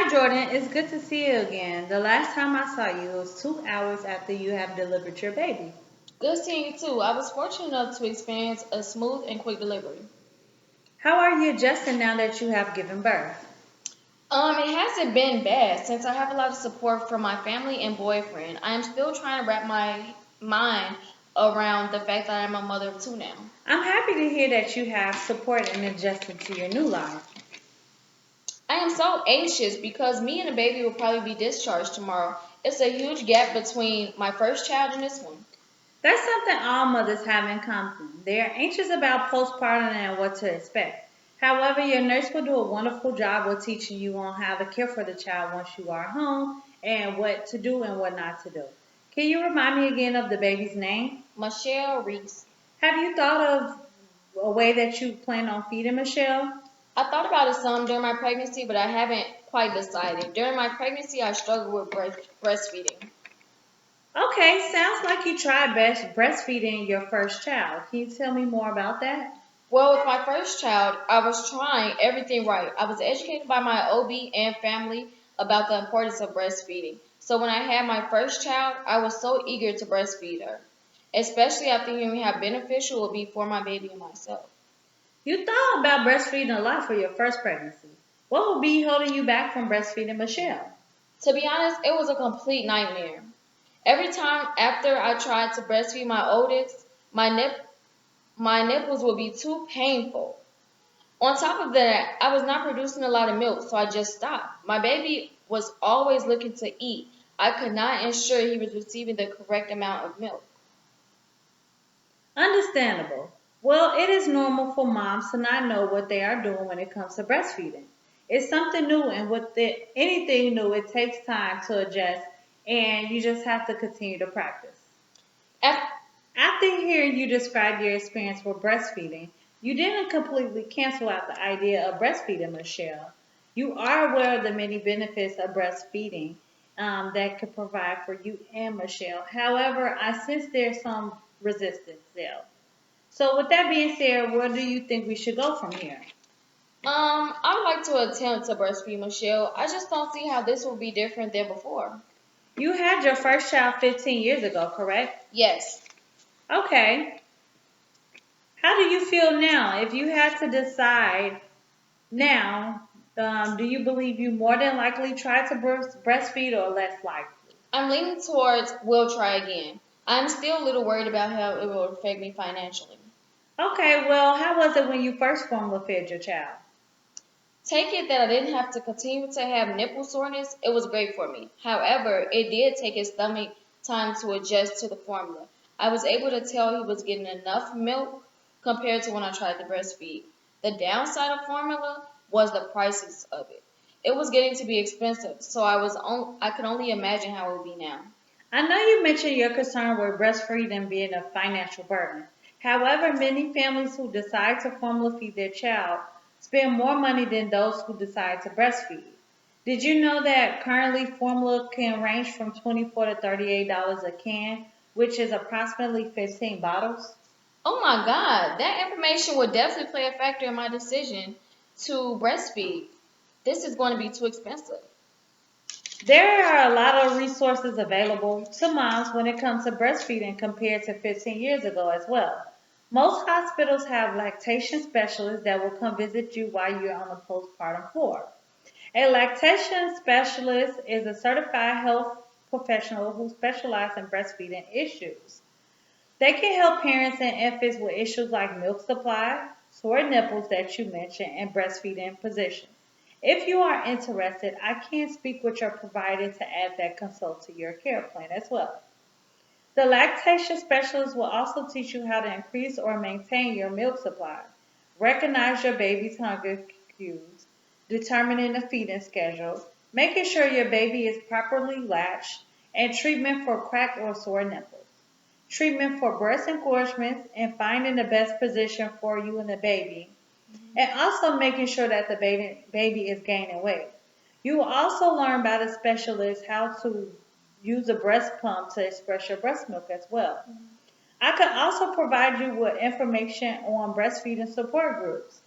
Hi Jordan, it's good to see you again. The last time I saw you was 2 hours after you have delivered your baby. Good seeing you too. I was fortunate enough to experience a smooth and quick delivery. How are you adjusting now that you have given birth? It hasn't been bad since I have a lot of support from my family and boyfriend. I am still trying to wrap my mind around the fact that I'm a mother of two now. I'm happy to hear that you have support in adjusting to your new life. I am so anxious because me and the baby will probably be discharged tomorrow. It's a huge gap between my first child and this one. That's something all mothers have in common. They are anxious about postpartum and what to expect. However, your nurse will do a wonderful job of teaching you on how to care for the child once you are home and what to do and what not to do. Can you remind me again of the baby's name? Michelle Reese. Have you thought of a way that you plan on feeding Michelle? I thought about it some during my pregnancy, but I haven't quite decided. During my pregnancy, I struggled with breastfeeding. Okay, sounds like you tried breastfeeding your first child. Can you tell me more about that? Well, with my first child, I was trying everything right. I was educated by my OB and family about the importance of breastfeeding. So when I had my first child, I was so eager to breastfeed her, especially after hearing how beneficial it would be for my baby and myself. You thought about breastfeeding a lot for your first pregnancy. What would be holding you back from breastfeeding Michelle? To be honest, it was a complete nightmare. Every time after I tried to breastfeed my oldest, my nipples would be too painful. On top of that, I was not producing a lot of milk, so I just stopped. My baby was always looking to eat. I could not ensure he was receiving the correct amount of milk. Understandable. Well, it is normal for moms to not know what they are doing when it comes to breastfeeding. It's something new, and with anything new, it takes time to adjust, and you just have to continue to practice. Af- After hearing you describe your experience with breastfeeding, you didn't completely cancel out the idea of breastfeeding, Michelle. You are aware of the many benefits of breastfeeding that could provide for you and Michelle. However, I sense there's some resistance there. So, with that being said, where do you think we should go from here? I would like to attempt to breastfeed Michelle. I just don't see how this will be different than before. You had your first child 15 years ago, correct? Yes, Okay. How do you feel now? If you had to decide now, do you believe you more than likely try to breastfeed or less likely? I'm leaning towards will try again. I'm still a little worried about how it will affect me financially. Okay, well, how was it when you first formula fed your child? Take it that I didn't have to continue to have nipple soreness, it was great for me. However, it did take his stomach time to adjust to the formula. I was able to tell he was getting enough milk compared to when I tried to breastfeed. The downside of formula was the prices of it. It was getting to be expensive, so I could only imagine how it would be now. I know you mentioned your concern with breastfeeding being a financial burden. However, many families who decide to formula feed their child spend more money than those who decide to breastfeed. Did you know that currently formula can range from $24 to $38 a can, which is approximately 15 bottles? Oh my God, that information would definitely play a factor in my decision to breastfeed. This is going to be too expensive. There are a lot of resources available to moms when it comes to breastfeeding compared to 15 years ago as well. Most hospitals have lactation specialists that will come visit you while you're on the postpartum floor. A lactation specialist is a certified health professional who specializes in breastfeeding issues. They can help parents and infants with issues like milk supply, sore nipples that you mentioned, and breastfeeding positions. If you are interested, I can speak with your provider to add that consult to your care plan as well. The lactation specialist will also teach you how to increase or maintain your milk supply, recognize your baby's hunger cues, determining the feeding schedule, making sure your baby is properly latched, and treatment for cracked or sore nipples, treatment for breast engorgements, and finding the best position for you and the baby, and also making sure that the baby is gaining weight. You will also learn by the specialist how to use a breast pump to express your breast milk as well. I could also provide you with information on breastfeeding support groups.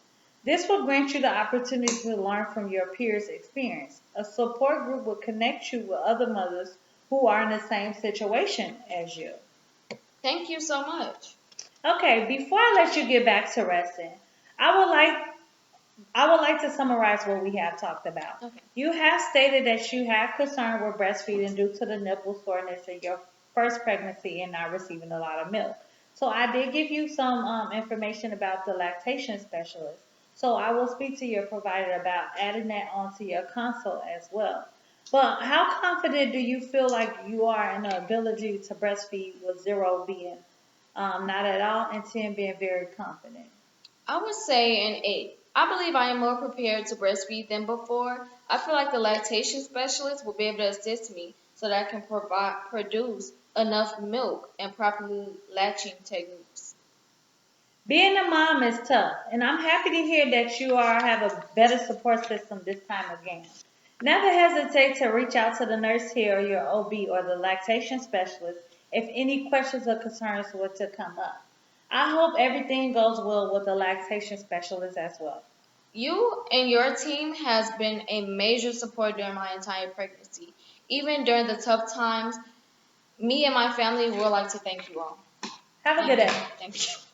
This will grant you the opportunity to learn from your peers' experience. A support group will connect you with other mothers who are in the same situation as you. Thank you so much. Okay, before I let you get back to resting, I would like I would like to summarize what we have talked about. Okay. You have stated that you have concern with breastfeeding due to the nipple soreness in your first pregnancy and not receiving a lot of milk. So I did give you some information about the lactation specialist. So I will speak to your provider about adding that onto your consult as well. But how confident do you feel like you are in the ability to breastfeed with zero being not at all and 10 being very confident? I would say an 8. I believe I am more prepared to breastfeed than before. I feel like the lactation specialist will be able to assist me so that I can produce enough milk and properly latching techniques. Being a mom is tough, and I'm happy to hear that you are have a better support system this time again. Never hesitate to reach out to the nurse here or your OB or the lactation specialist if any questions or concerns were to come up. I hope everything goes well with the lactation specialist as well. You and your team has been a major support during my entire pregnancy. Even during the tough times, me and my family would like to thank you all. Have a good Thank you. day. Thank you.